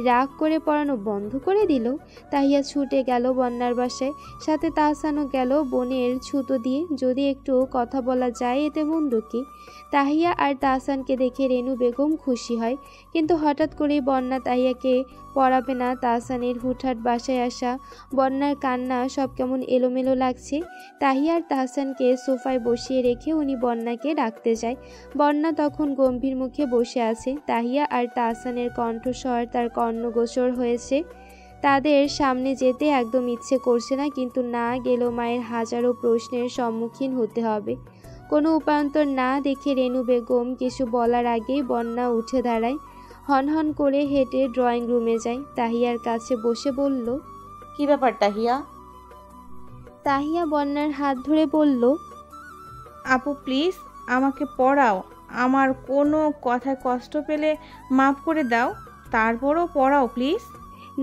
রাগ করে পড়ানো বন্ধ করে দিল? তাহিয়া ছুটে গেল বন্যার বাসায়, সাথে তাহসানও গেল বোনের ছুতো দিয়ে। যদি একটু কথা বলা যায় এতে মন্দ কি? তাহিয়া আর তাহসানকে দেখে রেনু বেগম খুশি হয়, কিন্তু হঠাৎ করেই বন্যা তাহিয়াকে পড়াবে না। তাহসানের হুটহাট বাসায় আসা, বন্যার কান্না, সব কেমন এলোমেলো লাগছে। তাহিয়া আর তাহসানকে সোফায় বসিয়ে রেখে উনি বন্যাকে ডাকতে যায়। বন্যা তখন গম্ভীর মুখে বসে আছে। তাহিয়া আর তাহসানের কণ্ঠস্বর তার কর্ণগোচর হয়েছে। তাদের সামনে যেতে একদম ইচ্ছে করছে না, কিন্তু না গেলেও মায়ের হাজারো প্রশ্নের সম্মুখীন হতে হবে। কোনো উপায়ন্তর না দেখে রেনু বেগম কিছু বলার আগেই বন্যা উঠে দাঁড়ায়, হনহন করে হেঁটে ড্রয়িং রুমে যায়। তাহিয়ার কাছে বসে বলল, কি ব্যাপার তাহিয়া? তাহিয়া বন্যার হাত ধরে বলল, আপু প্লিজ আমাকে পড়াও, আমার কোনো কথায় কষ্ট পেলে মাফ করে দাও, তারপরও পড়াও প্লিজ।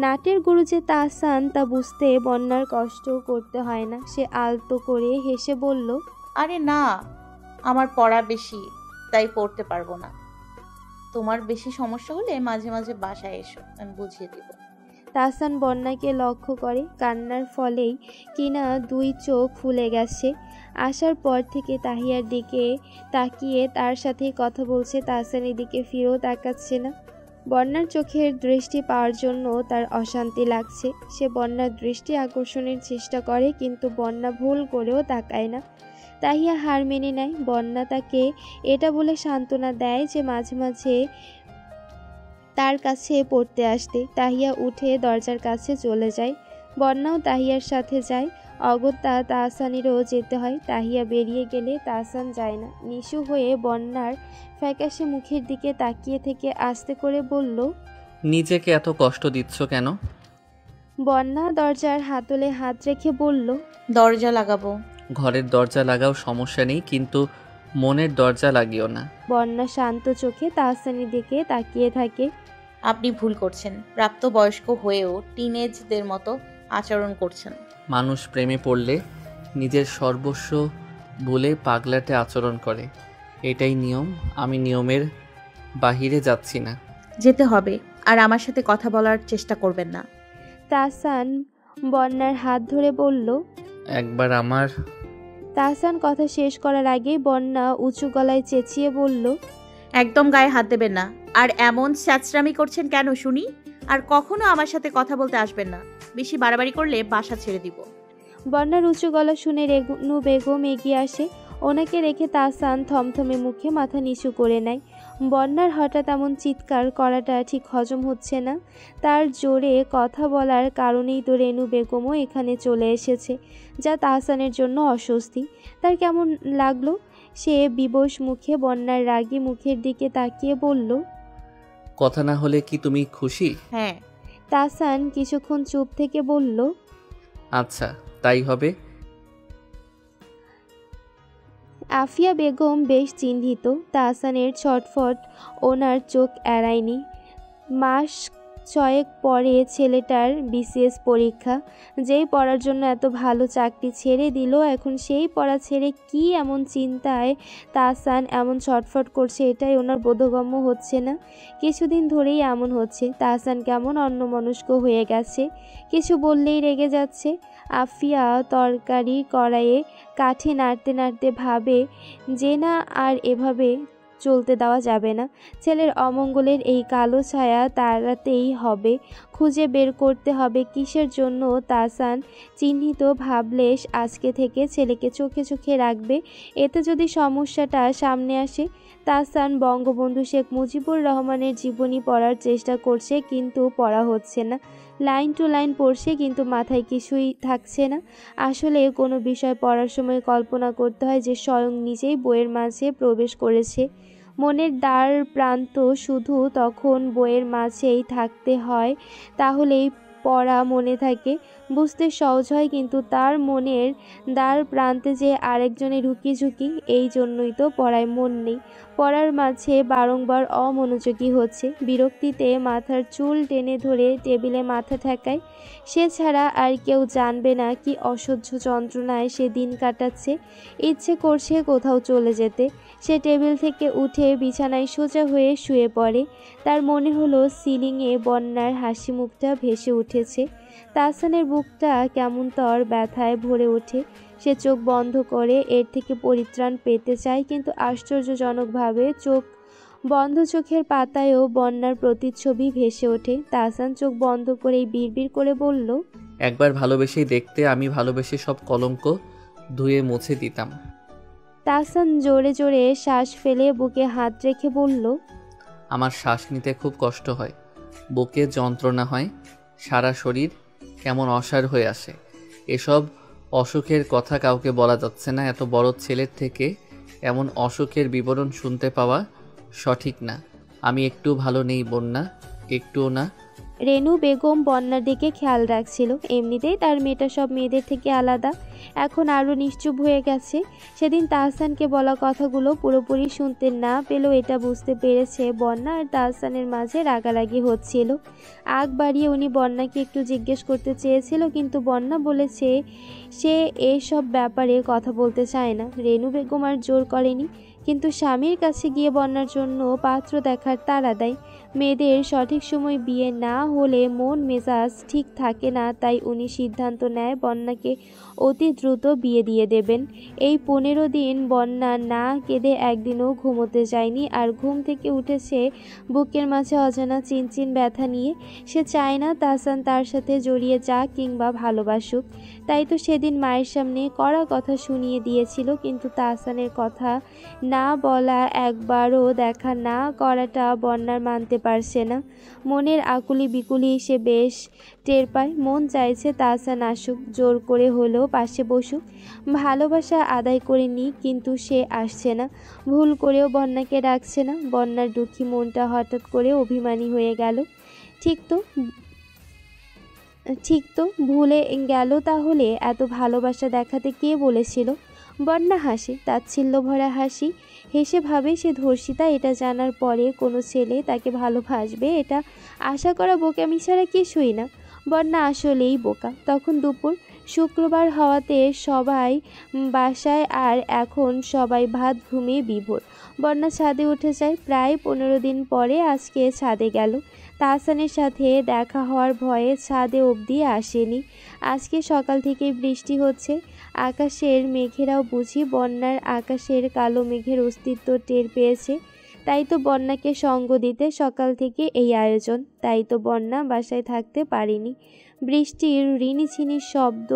নাটের গুরু যে তাহসান তা বুঝতে বন্যার কষ্ট করতে হয় না। সে আলতো করে হেসে বলল, আরে না, আমার পড়া বেশি, তাই পড়তে পারবো না। তোমার বেশি সমস্যা হলে মাঝে মাঝে বাসায় এসো, আমি বুঝিয়ে দেব। তাহসান বন্যাকে লক্ষ্য করে, কান্নার ফলেই কিনা দুই চোখ ফুলে গেছে। আসার পর থেকে তাহিয়ার দিকে তাকিয়ে তার সাথেই কথা বলছে, তাহসানের দিকে ফিরেও তাকাচ্ছে না। বন্যার চোখের দৃষ্টি পাওয়ার জন্য তার অশান্তি লাগছে। সে বন্যার দৃষ্টি আকর্ষণের চেষ্টা করে, কিন্তু বন্যা ভুল করেও তাকায় না। তাহিয়া হার মেনে নেয়। বন্যা তাকে এটা বলে সান্ত্বনা দেয় যে মাঝে মাঝে তার কাছে পড়তে আসতে। তাহিয়া উঠে দরজার কাছে চলে যায়। বন্যাও তাহিয়ার সাথে যায়। অগত্যা তাহসানেরও যেতে হয়। তাহিয়া বেরিয়ে গেলে তাহসান যায় না। নিশু হয়ে বন্যার ফ্যাকাশে মুখের দিকে তাকিয়ে থেকে আস্তে করে বলল, নিজেকে এত কষ্ট দিচ্ছ কেন? বন্যা দরজার হাতলে হাত রেখে বলল, দরজা লাগাবো। ঘরের দরজা লাগাও, সমস্যা নেই, কিন্তু মনের দরজা লাগিও না। বন্যা শান্ত চোখে তাহসানের দিকে তাকিয়ে থাকে। আপনি ভুল করছেন। প্রাপ্তবয়স্ক হয়েও টিনেজদের মতো আচরণ করছেন। মানুষ প্রেমে পড়লে নিজের সর্বস্ব ভুলে পাগলাটে আচরণ করে, এটাই নিয়ম। আমি নিয়মের বাহিরে যাচ্ছি না। যেতে হবে, আর আমার সাথে কথা বলার চেষ্টা করবেন না। তাহসান বন্যার হাত ধরে বলল। একবার আমার তাহসান কথা শেষ করার আগেই বন্যা উঁচু গলায় চেঁচিয়ে বলল, একদম গায়ে হাত দেবেন না। আর এমন স্যাচরামি করছেন কেন শুনি? আর কখনো আমার সাথে কথা বলতে আসবেন না। বেশি বাড়াবাড়ি করলে বাসা ছেড়ে দিব। বন্যার উঁচু গলা শুনে রেনু বেগম এগিয়ে আসে। ওনাকে রেখে তাহসান থমথমে মুখে মাথা নিচু করে নেয়। বন্যার হঠাৎ এমন চিৎকার করাটা ঠিক হজম হচ্ছে না। তার জোরে কথা বলার কারণেই তো রেনু বেগমও এখানে চলে এসেছে, যা তাহসানের জন্য অস্বস্তি। তার কেমন লাগলো? সে বিবশ মুখে বন্যার রাগী মুখের দিকে তাকিয়ে বলল, কথা না হলে কি তুমি খুশি? হ্যাঁ। তাহসান কিছুক্ষণ চুপ থেকে বলল, আচ্ছা, তাই হবে। আফিয়া বেগম বেশ চিন্তিত। তাহসানের ছটফট ওনার চোখ এড়ায়নি। মাস 6 পরে ছেলেটার বিসিএস পরীক্ষা। যেই পড়ার জন্য এত ভালো চাকরি ছেড়ে দিল, এখন সেই পড়া ছেড়ে কি এমন চিন্তায় তাহসান এমন ছটফট করছে, এটাই ওনার বোধগম্য হচ্ছে না। কিছুদিন ধরেই এমন হচ্ছে। তাহসান কেমন অন্যমনস্ক হয়ে গেছে, কিছু বললেই রেগে যাচ্ছে। আফিয়া তরকারি কড়াইয়ে কাঠি নাড়তে নাড়তে ভাবে যে না, আর এভাবে চলতে দেওয়া যাবে না। ছেলের অমঙ্গলের এই কালো ছায়া তাড়াতেই হবে, খুঁজে বের করতে হবে কিসের জন্য তাহসান চিহ্নিত ভাবলেশ আজকে থেকে ছেলেকে চোখে চোখে রাখবে। এতে যদি সমস্যাটা সামনে আসে। তাহসান বঙ্গবন্ধু শেখ মুজিবুর রহমানের জীবনী পড়ার চেষ্টা করছে, কিন্তু পড়া হচ্ছে না। লাইন টু লাইন পড়ছে, কিন্তু মাথায় কিছুই থাকছে না। আসলে কোনো বিষয় পড়ার সময় কল্পনা করতে হয় যে স্বয়ং নিজেই বইয়ের মাঝে প্রবেশ করেছে। মনের দ্বার প্রান্ত শুধু তখন বইয়ের মাঝেই থাকতে হয়, তাহলেই পড়া মনে থাকে। বুঝতে সহজ হয়, কিন্তু তার মনের দ্বার প্রান্তে যে আরেকজনের ঢুকি এই জন্যই তো পড়ায় মন নেই। পড়ার মাঝে বারংবার অমনোযোগী হচ্ছে। বিরক্তিতে মাথার চুল টেনে ধরে টেবিলে মাথা ঠেকায়। সে ছাড়া আর কেউ জানবে না কি অসহ্য যন্ত্রণায় সে দিন কাটাচ্ছে। ইচ্ছে করছে কোথাও চলে যেতে। সে টেবিল থেকে উঠে বিছানায় সোজা হয়ে শুয়ে পড়ে। তার মনে হলো সিলিংয়ে বন্যার হাসি মুখটা ভেসে উঠেছে। তাহসানের বুকটা কেমনতর ব্যথায় ভরে ওঠে। সে চোখ বন্ধ করে এর থেকে পরিত্রাণ পেতে চায়, কিন্তু আশ্চর্যজনকভাবে বন্ধ চোখের পাতায়ও বন্যার প্রতিচ্ছবি ভেসে ওঠে। তাহসান চোখ বন্ধ করেই বিড়বিড় করে বলল, একবার ভালোবেসেই দেখতে, আমি ভালোবেসে সব কলঙ্ক ধুয়ে মুছে দিতাম। তাহসান জোরে জোরে শ্বাস ফেলে বুকে হাত রেখে বলল, আমার শ্বাস নিতে খুব কষ্ট হয়, বুকে যন্ত্রণা হয়, সারা শরীর কেমন অসাড় হয়ে আসে। এসব অসুখের কথা কাউকে বলা যাচ্ছে না। এত বড় ছেলের থেকে এমন অসুখের বিবরণ শুনতে পাওয়া সঠিক না। আমি একটু ভালো নেই বন্যা, একটুও না। রেনু বেগম বন্যার দিকে খেয়াল রাখছিল। এমনিতেই তার মেয়েটা সব মেয়েদের থেকে আলাদা, এখন আরও নিশ্চুপ হয়ে গেছে। সেদিন তাহসানকে বলা কথাগুলো পুরোপুরি শুনতে না পেলেও এটা বুঝতে পেরেছে বন্যা আর তাহসানের মাঝে রাগারাগি হচ্ছিল। আগ বাড়িয়ে উনি বন্যাকে একটু জিজ্ঞেস করতে চেয়েছিল, কিন্তু বন্যা বলেছে সে এসব ব্যাপারে কথা বলতে চায় না। রেনু বেগম আর জোর করেনি, কিন্তু স্বামীর কাছে গিয়ে বন্যার জন্য পাত্র দেখার তাড়া দেয়। মেয়েদের সঠিক সময় বিয়ে না হলে মন মেজাজ ঠিক থাকে না, তাই উনি সিদ্ধান্ত নেয় বন্যাকে অতি দ্রুত বিয়ে দিয়ে দেবেন। এই 15 দিন বন্যা না কেঁদে একদিনও ঘুমোতে যায়নি, আর ঘুম থেকে উঠেছে বুকের মাঝে অজানা চিনচিন ব্যথা নিয়ে। সে চায় না তাহসান তার সাথে জড়িয়ে যাক কিংবা ভালোবাসুক। তাই তো সেদিন মায়ের সামনে কড়া কথা শুনিয়ে দিয়েছিল, কিন্তু তাহসানের কথা না বলা, একবারও দেখা না করাটা বন্যার মানতে পারছে না। মনের আকুলি বিকুলি সে বেশ টের পায়। মন চাইছে তাহসান আসুক, জোর করে হলেও পাশে বসুক, ভালোবাসা আদায় করে নিক, কিন্তু সে আসছে না। ভুল করেও বন্যাকে ডাকছে না। বন্যার দুঃখী মনটা হঠাৎ করে অভিমানী হয়ে গেল। ঠিক তো ভুলে গেল তাহলে। এত ভালোবাসা দেখাতে কে বলেছিল? বন্যা হাসে, তাচ্ছিল্য ভরা হাসি। হেসে ভাবে সে ধর্ষিতা। এটা জানার পরে কোনো ছেলে তাকে ভালোবাসবে এটা আশা করা বোকামি ছাড়া কিছুই না। বন্যা আসলেই বোকা। তখন দুপুর, শুক্রবার হওয়াতে সবাই বাসায়, আর এখন সবাই ভাত ঘুমিয়ে বিভোর। বন্যা ছাদে উঠে যায়। প্রায় 15 দিন পরে আজকে ছাদে গেল। তাহসানের সাথে দেখা হওয়ার ভয়ে ছাদে অবধি আসেনি। আজকে সকাল থেকেই বৃষ্টি হচ্ছে। আকাশের মেঘেরাও বুঝি বন্যার আকাশের কালো মেঘের অস্তিত্ব টের পেয়েছে। তাই তো বন্যাকে সঙ্গ দিতে সকাল থেকে এই আয়োজন। তাই তো বন্যা বাসায় থাকতে পারেনি। বৃষ্টির রিনিঝিনির শব্দ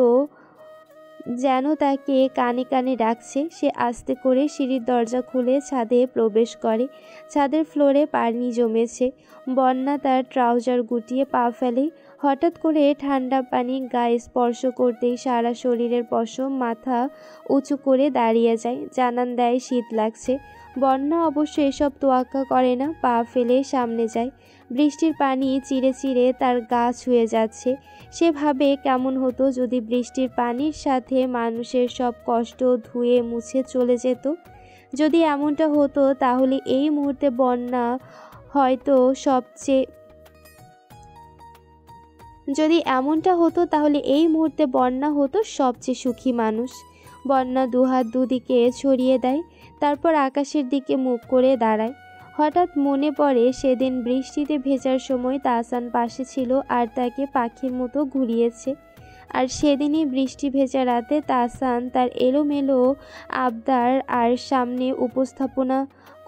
যেন তাকে কানে কানে ডাকছে। সে আস্তে করে সিঁড়ির দরজা খুলে ছাদে প্রবেশ করে। ছাদের ফ্লোরে পানি জমেছে। বন্যা তার ট্রাউজার গুটিয়ে পা ফেলে। হঠাৎ করে ঠান্ডা পানি গায়ে স্পর্শ করতেই সারা শরীরের পশম মাথা উঁচু করে দাঁড়িয়ে যায়, জানান দেয় শীত লাগছে। বন্যা অবশ্য এসব তোয়াক্কা করে না, পা ফেলে সামনে যায়। বৃষ্টির পানি চিরে চিরে তার গা ছুঁয়ে যাচ্ছে। সে ভাবে কেমন হতো যদি বৃষ্টির পানির সাথে মানুষের সব কষ্ট ধুয়ে মুছে চলে যেত। যদি এমনটা হতো তাহলে এই মুহূর্তে বন্যা হয়তো সবচেয়ে সুখী মানুষ। বন্যা দুহাত দুদিকে ছড়িয়ে দেয়, তারপর আকাশের দিকে মুখ করে দাঁড়ায়। হঠাৎ মনে পড়ে সেদিন বৃষ্টিতে ভেজার সময় তাহসান পাশে ছিল আর তাকে পাখির মতো ঘুরিয়েছে। আর সেদিনই বৃষ্টি ভেজা রাতে তাহসান তার এলোমেলো আবদার আর সামনে উপস্থাপনা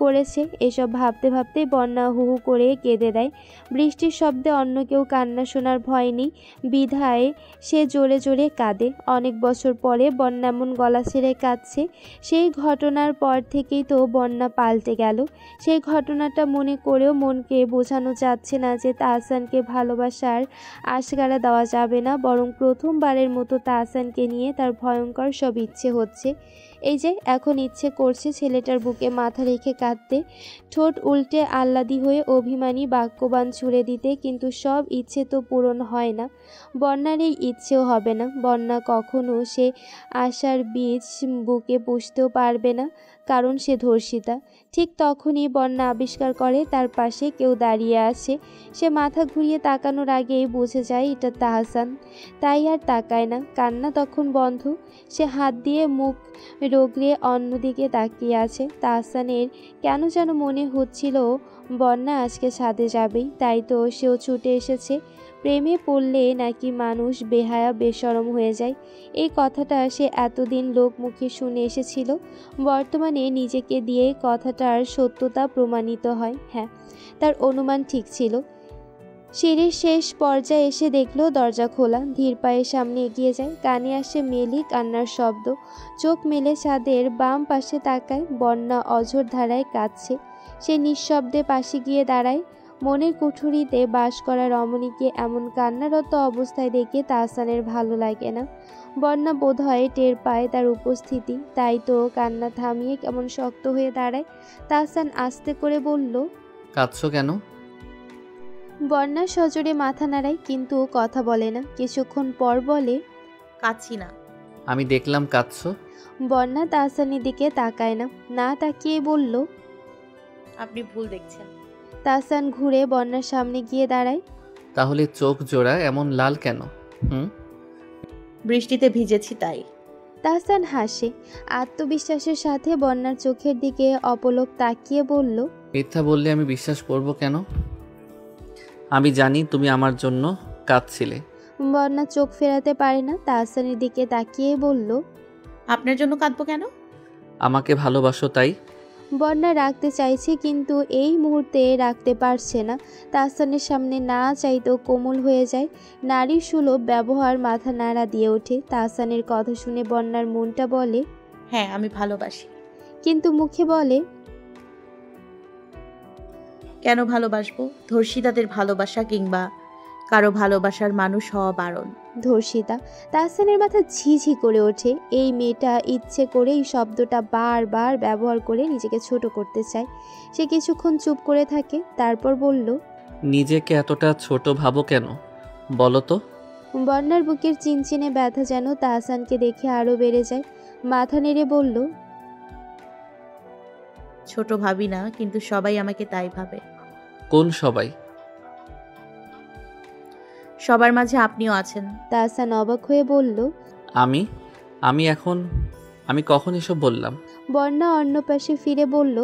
করেছে। এসব ভাবতে ভাবতেই বন্যা হু হু করে কেঁদে দেয়। বৃষ্টির শব্দে অন্য কেউ কান্না শোনার ভয় নেই বিধায় সে জোরে জোরে কাঁদে। অনেক বছর পরে বন্যা এমন গলা ছেড়ে কাঁদছে। সেই ঘটনার পর থেকেই তো বন্যা পাল্টে গেল। সেই ঘটনাটা মনে করেও মনকে বোঝানো যাচ্ছে না যে তাহসানকে ভালোবাসার আশকারা দেওয়া যাবে না, বরং প্রথমবারের মতো তাহসানকে নিয়ে তার ভয়ঙ্কর সব ইচ্ছে হচ্ছে। এই যে এখন ইচ্ছে করছে ছেলেটার বুকে মাথা রেখে কাঁদতে, ঠোঁট উল্টে আহ্লাদি হয়ে অভিমানী বাক্যবাণ ছুড়ে দিতে, কিন্তু সব ইচ্ছে তো পূরণ হয় না। বন্যার এই ইচ্ছেও হবে না। বন্যা কখনো সে আশার বীজ বুকে পুষতেও পারবে না, কারণ সে ধর্ষিতা। ঠিক তখনই বন্যা আবিষ্কার করে তার পাশে কেউ দাঁড়িয়ে আছে। সে মাথা ঘুরিয়ে তাকানোর আগেই বুঝে যায় এটা তাহসান। তাই আর তাকায় না, কান্না তখন বন্ধ। সে হাত দিয়ে মুখ রগড়ে অন্যদিকে তাকিয়ে আছে। তাহসানের কেন যেন মনে হচ্ছিল বন্যা আজকে ছাদে যাবেই, তাই তো সেও ছুটে এসেছে। প্রেমে পড়লে নাকি মানুষ বেহায়া বেশরম হয়ে যায়, এই কথাটা সে এতদিন লোকমুখে শুনে এসেছিল। বর্তমানে নিজেকে দিয়ে কথাটার সত্যতা প্রমাণিত হয়। হ্যাঁ, তার অনুমান ঠিক ছিল। সিঁড়ির শেষ পর্যায়ে এসে দেখল দরজা খোলা। ধীর পায়ে সামনে এগিয়ে যায়। কানে আসে মেলি কান্নার শব্দ। চোখ মেলে ছাদের বাম পাশে তাকায়। বন্যা অঝোর ধারায় কাঁদছে। সে নিঃশব্দে পাশে গিয়ে দাঁড়ায়। মনের কুঠুরিতে বাস করা রমণীকে এমন কান্নারত অবস্থায় দেখে তাহসানের ভালো লাগে না। বন্যা বোধহয় টের পায় তার উপস্থিতি, তাই তো কান্না থামিয়ে কেমন শক্ত হয়ে দাঁড়ায়। তাহসান আস্তে করে বলল, কাঁদছো কেন? বন্যা সজোরে মাথা নাড়ায়, কিন্তু কথা বলে না। কিছুক্ষণ পর বলে, কাচ্ছি না। আমি দেখলাম কাঁদছো। বন্যা তাহসানের দিকে তাকায় না, না তাকিয়ে বলল, আপনি ভুল দেখছেন। তাহসান ঘুরে বন্যার সামনে গিয়ে দাঁড়ায়। তাহলে চোখ জোড়া এমন লাল কেন? বৃষ্টিতে ভিজেছি তাই। তাহসান হাসে, আত্মবিশ্বাসের সাথে বন্যার চোখের দিকে অপলক তাকিয়ে বলল, মিথ্যা বললে আমি বিশ্বাস করব কেন? আমি জানি তুমি আমার জন্য কাঁদছিলে। বন্যা চোখ ফেরাতে পারে না, তাহসানের দিকে তাকিয়ে বলল, আপনার জন্য কাঁদবো কেন? আমাকে ভালোবাসো তাই। বন্যা রাখতে চাইছে কিন্তু এই মুহূর্তে রাখতে পারছে না। তাহসানের সামনে না চাইতেও কোমল হয়ে যায়। নারীর সুলভ ব্যবহার মাথা নাড়া দিয়ে ওঠে। তাহসানের কথা শুনে বন্যার মনটা বলে, হ্যাঁ আমি ভালোবাসি। কিন্তু মুখে বলে, কেন ভালোবাসবো? ধর্ষিতাদের ভালোবাসা কিংবা কারো ভালোবাসার মানুষ হওয়া বারণ। ধর্ষিতা। তাহসানের মাথা ঝিঝি করে ওঠে। এই মেয়েটা ইচ্ছে করে এই শব্দটা বারবার ব্যবহার করে নিজেকে ছোট করতে চায়। সে কিছুক্ষণ চুপ করে থাকে, তারপর বলল, নিজেকে এতটা ছোট ভাবো কেন বলো তো? বন্যার বুকের চিনচিনে ব্যথা যেন তাহসানকে দেখে আরও বেড়ে যায়। মাথা নেড়ে বলল, ছোট ভাবি না, কিন্তু সবাই আমাকে তাই ভাবে। কোন সবাই? সবার মাঝে আপনিও আছেন। তাহসান অবাক হয়ে বলল, আমি কখন এসব বললাম? বন্যা অন্য পাশে ফিরে বলল,